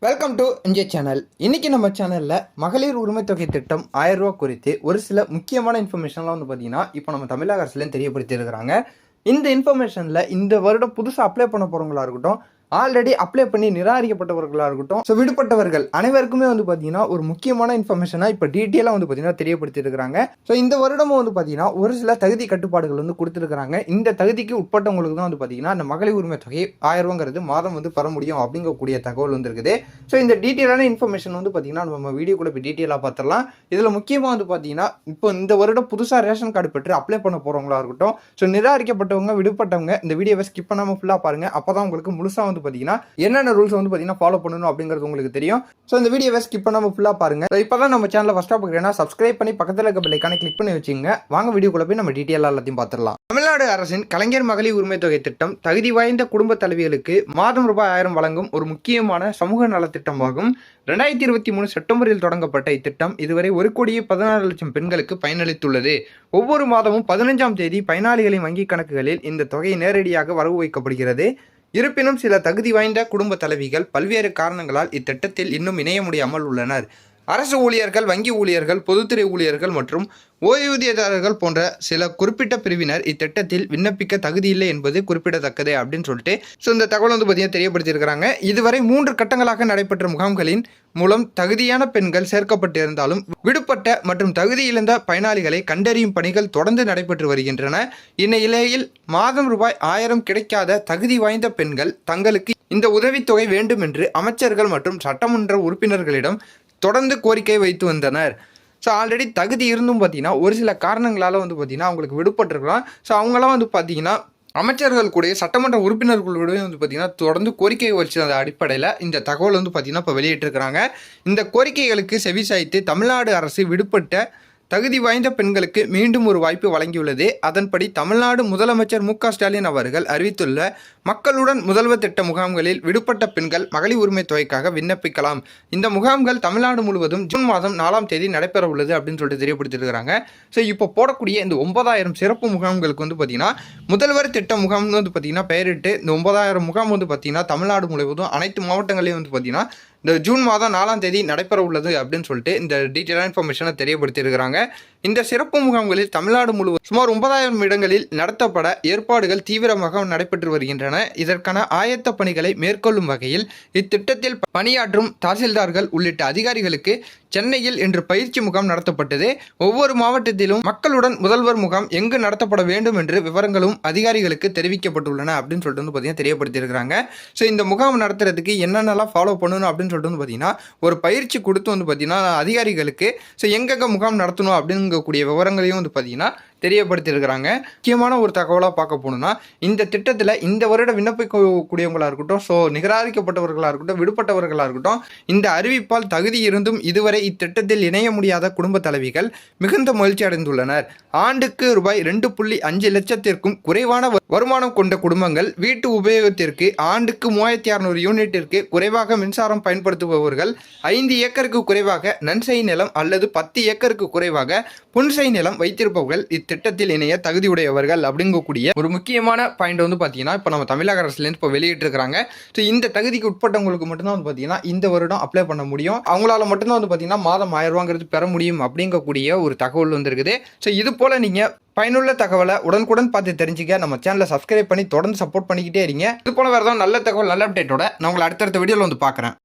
Welcome to NJ channel. இன்னைக்கு நம்ம சேனலில் மகளிர் உரிமை தொகை திட்டம் 1000 ரூபா குறித்து ஒரு சில முக்கியமான இன்ஃபர்மேஷன்லாம் பார்த்தீங்கன்னா இப்போ நம்ம தமிழக அரசுலேயும் தெரியப்படுத்தி இருக்கிறாங்க. இந்த இன்ஃபர்மேஷனில் இந்த வருடம் புதுசாக அப்ளை பண்ண போகிறவங்களா இருக்கட்டும், ஆல்ரெடி அப்ளை பண்ணி நிராகரிக்கப்பட்டவர்களாக இருக்கட்டும், ஸோ விடுபட்டவர்கள் அனைவருக்குமே பார்த்தீங்கன்னா ஒரு முக்கியமான இன்ஃபர்மேஷனாக இப்போ டீட்டெயிலாக பார்த்தீங்கன்னா தெரியப்படுத்தி இருக்கிறாங்க. ஸோ இந்த வருடமும் பார்த்தீங்கன்னா ஒரு சில தகுதி கட்டுப்பாடுகள் கொடுத்துருக்காங்க. இந்த தகுதிக்கு உட்பட்டவங்களுக்கு தான் பார்த்தீங்கன்னா அந்த மகளிர் உரிமை தொகை 1000 ரூபாங்கிறது மாதம் பெற முடியும் அப்படிங்கக்கூடிய தகவல் இருக்குது. ஸோ இந்த டீட்டெயிலான இன்ஃபர்மேஷன் பார்த்தீங்கன்னா நம்ம வீடியோக்குள்ள இப்போ டீட்டெயிலாக பார்த்துடலாம். இதில் முக்கியமாக பார்த்தீங்கன்னா இப்போ இந்த வருடம் புதுசாக ரேஷன் கார்டு பெற்று அப்ளை பண்ண போகிறவங்களா இருக்கட்டும், ஸோ நிராகரிக்கப்பட்டவங்க விடுபட்டவங்க இந்த வீடியோவை ஸ்கிப் பண்ணாமல் ஃபுல்லாக பாருங்க. அப்போ தான் உங்களுக்கு முழுசாக பார்த்தீங்கன்னா என்னென்ன ரூல்ஸ் பார்த்தீங்கன்னா ஃபாலோ பண்ணணும் அப்படிங்கிறது உங்களுக்கு தெரியும். ஸோ இந்த வீடியோவை ஸ்கிப் பண்ணாம ஃபுல்லாக பாருங்க. இப்போ தான் நம்ம சேனலை ஃபர்ஸ்ட்டாக பார்க்குறேன்னா சப்ஸ்கிரைப் பண்ணி பக்கத்தில் இருக்க பெல் ஐகானை கிளிக் பண்ணி வச்சுங்க. வாங்க வீடியோக்குள்ள போய் நம்ம டீட்டெயிலாக எல்லாத்தையும் பார்த்துடலாம். தமிழ்நாடு அரசின் கலைஞர் மகளிர் உரிமை தொகை திட்டம் தகுதி வாய்ந்த குடும்ப தலைவிகளுக்கு மாதம் ரூபாய் 1000 வழங்கும் ஒரு முக்கியமான சமூக நலத்திட்டமாகும். 2023 செப்டம்பரில் தொடங்கப்பட்ட இத்திட்டம் இதுவரை 1,14,00,000 பெண்களுக்கு பயனளித்துள்ளது. ஒவ்வொரு மாதமும் 15ஆம் தேதி பயனாளிகளின் வங்கிக் கணக்குகளில் இந்த தொகை நேரடியாக வரவு வைக்கப்படுகிறது. இருப்பினும் சில தகுதி வாய்ந்த குடும்ப தலைவிகள் பல்வேறு காரணங்களால் இத்திட்டத்தில் இன்னும் இணைய முடியாமல் உள்ளனர். அரசு ஊழியர்கள், வங்கி ஊழியர்கள், பொதுத்துறை ஊழியர்கள் மற்றும் ஓய்வூதியதாரர்கள் போன்ற சில குறிப்பிட்ட பிரிவினர் இத்திட்டத்தில் விண்ணப்பிக்க தகுதியில்லை என்பது குறிப்பிடத்தக்கது அப்படின்னு சொல்லிட்டு இந்த தகவல் பார்த்தீங்கன்னா தெரியப்படுத்தியிருக்கிறாங்க. இதுவரை 3 கட்டங்களாக நடைபெற்ற முகாம்களின் மூலம் தகுதியான பெண்கள் சேர்க்கப்பட்டிருந்தாலும் விடுபட்ட மற்றும் தகுதி இழந்த பயனாளிகளை கண்டறியும் பணிகள் தொடர்ந்து நடைபெற்று வருகின்றன. இந்நிலையில் மாதம் ரூபாய் 1000 கிடைக்காத தகுதி வாய்ந்த பெண்கள் தங்களுக்கு இந்த உதவித்தொகை வேண்டும் என்று அமைச்சர்கள் மற்றும் சட்டமன்ற உறுப்பினர்களிடம் தொடர்ந்து கோரிக்கை வைத்து வந்தனர். ஸோ ஆல்ரெடி தகுதி இருந்தும் பார்த்தீங்கன்னா ஒரு சில காரணங்களால் பார்த்தீங்கன்னா அவங்களுக்கு விடுபட்டிருக்கலாம். ஸோ அவங்களாம் பார்த்தீங்கன்னா அமைச்சர்கள் கூட சட்டமன்ற உறுப்பினர்களுடைய பார்த்தீங்கன்னா தொடர்ந்து கோரிக்கை வச்சு அந்த அடிப்படையில் இந்த தகவல் பார்த்தீங்கன்னா இப்போ வெளியிட்டிருக்கிறாங்க. இந்த கோரிக்கைகளுக்கு செவிசாய்த்து தமிழ்நாடு அரசு விடுபட்ட தகுதி வாய்ந்த பெண்களுக்கு மீண்டும் ஒரு வாய்ப்பு வழங்கியுள்ளது. அதன்படி தமிழ்நாடு முதலமைச்சர் மு.க. ஸ்டாலின் அவர்கள் அறிவித்துள்ள மக்களுடன் முதல்வர் திட்ட முகாம்களில் விடுபட்ட பெண்கள் மகளிர் உரிமை தொகைக்காக விண்ணப்பிக்கலாம். இந்த முகாம்கள் தமிழ்நாடு முழுவதும் ஜூன் மாதம் 4ஆம் தேதி நடைபெற உள்ளது அப்படின்னு சொல்லிட்டு தெரியப்படுத்திருக்கிறாங்க. ஸோ இப்போ போடக்கூடிய இந்த 9000 சிறப்பு முகாம்களுக்கு பார்த்தீங்கன்னா முதல்வர் திட்ட முகாம் பார்த்தீங்கன்னா பெயரிட்டு இந்த 9000 முகாம் பார்த்தீங்கன்னா தமிழ்நாடு முழுவதும் அனைத்து மாவட்டங்களையும் பார்த்தீங்கன்னா இந்த ஜூன் மாதம் 4ஆம் தேதி நடைபெற உள்ளது அப்படின்னு சொல்லிட்டு இந்த டீட்டெயிலான இன்ஃபர்மேஷனை தெரியப்படுத்தியிருக்கிறாங்க. இந்த சிறப்பு முகாம்களில் தமிழ்நாடு முழுவதும் சுமார் 9000 இடங்களில் நடத்தப்பட ஏற்பாடுகள் தீவிரமாக நடைபெற்று வருகின்றன. இதற்கான ஆயத்த பணிகளை மேற்கொள்ளும் வகையில் இத்திட்டத்தில் பணியாற்றும் தாசில்தார்கள் உள்ளிட்ட அதிகாரிகளுக்கு சென்னையில் இன்று பயிற்சி முகாம் நடத்தப்பட்டது. ஒவ்வொரு மாவட்டத்திலும் மக்களுடன் முதல்வர் முகாம் எங்கு நடத்தப்பட வேண்டும் என்று விவரங்களும் அதிகாரிகளுக்கு தெரிவிக்கப்பட்டுள்ளன அப்படின்னு சொல்லிட்டு பார்த்தீங்கன்னா தெரியப்படுத்தியிருக்கிறாங்க. ஸோ இந்த முகாம் நடத்துறதுக்கு என்னென்னலாம் ஃபாலோ பண்ணணும் அப்படின்னு சொல்லிட்டு பார்த்தீங்கன்னா ஒரு பயிற்சி கொடுத்து பார்த்தீங்கன்னா அதிகாரிகளுக்கு ஸோ எங்கெங்கே முகாம் நடத்தணும் அப்படிங்கக்கூடிய விவரங்களையும் பார்த்தீங்கன்னா தெரியப்படுத்தியிருக்கிறாங்க. முக்கியமான ஒரு தகவலாக பார்க்க போகணும்னா இந்த திட்டத்தில் இந்த வருடம் விண்ணப்பிக்கக்கூடியவங்களாக இருக்கட்டும், ஸோ நிராகரிக்கப்பட்டவர்களாக இருக்கட்டும், விடுபட்டவர்களாக இருக்கட்டும், இந்த அறிவிப்பால் தகுதி இருந்தும் இதுவரை இத்திட்டத்தில் இணைய முடியாத குடும்ப தலைவிகள் மிகுந்த மகிழ்ச்சி அடைந்துள்ளனர். ஆண்டுக்கு ரூபாய் 2.5 லட்சத்திற்கும் குறைவான வருமானம் கொண்ட குடும்பங்கள், வீட்டு உபயோகத்திற்கு ஆண்டுக்கு 3600 யூனிட்டிற்கு குறைவாக மின்சாரம் பயன்படுத்துபவர்கள், 5 ஏக்கருக்கு குறைவாக நன்செய் நிலம் அல்லது 10 ஏக்கருக்கு குறைவாக புன்செய் நிலம் வைத்திருப்பவர்கள் இத்திட்டத்தில் இணைய தகுதியுடையவர்கள் அப்படிங்கக்கூடிய ஒரு முக்கியமான பாயிண்ட் பார்த்தீங்கன்னா இப்போ நம்ம தமிழக அரசுலேருந்து இப்போ வெளியிட்டிருக்கிறாங்க. ஸோ இந்த தகுதிக்கு உட்பட்டவங்களுக்கு மட்டும்தான் பார்த்தீங்கன்னா இந்த வருடம் அப்ளை பண்ண முடியும். அவங்களால மட்டும்தான் பார்த்தீங்கன்னா மாதம் 1000 ரூபாங்கிறது பெற முடியும் அப்படிங்கக்கூடிய ஒரு தகவல் இருக்குது. ஸோ இது போல் நீங்கள் பயனுள்ள தகவலை உடனுக்குடன் பார்த்து தெரிஞ்சுக்க நம்ம சேனலை சப்ஸ்கிரைப் பண்ணி தொடர்ந்து சப்போர்ட் பண்ணிக்கிட்டே இருங்க. இது போல வேறு ஏதாவது நல்ல தகவல் நல்ல அப்டேட்டோட நான் உங்களை அடுத்தடுத்த வீடியோவில் பார்க்குறேன்.